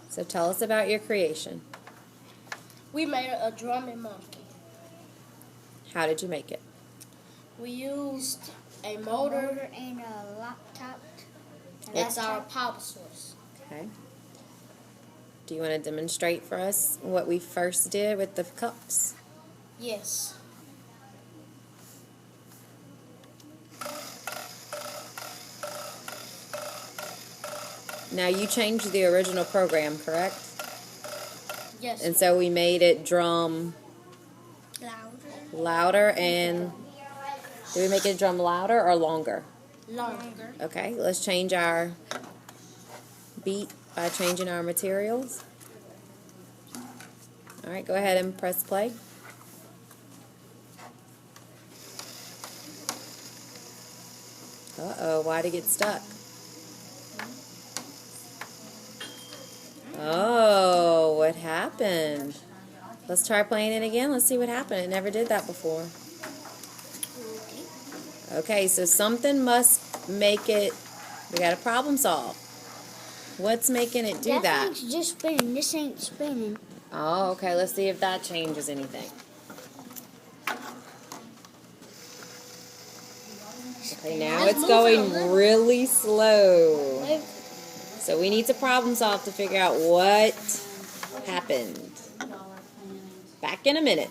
So tell us about your creation. We made a drumming monkey. How did you make it? We used a motor and a laptop. as our power source. Okay. Do you want to demonstrate for us what we first did with the cups? Yes. Now you changed the original program, correct? Yes. And so we made it drum louder, and did we make it drum louder or longer? Longer. Okay, let's change our beat by changing our materials. All right, go ahead and press play. Uh-oh, why'd it get stuck? Oh, what happened? Let's try playing it again. Let's see what happened. It never did that before. Okay, so something must make it. We got to problem solve. What's making it do that? Thing's just spinning. This ain't spinning. Oh, okay. Let's see if that changes anything. Okay, now it's going really slow. So we need to problem solve to figure out what happened. Back in a minute.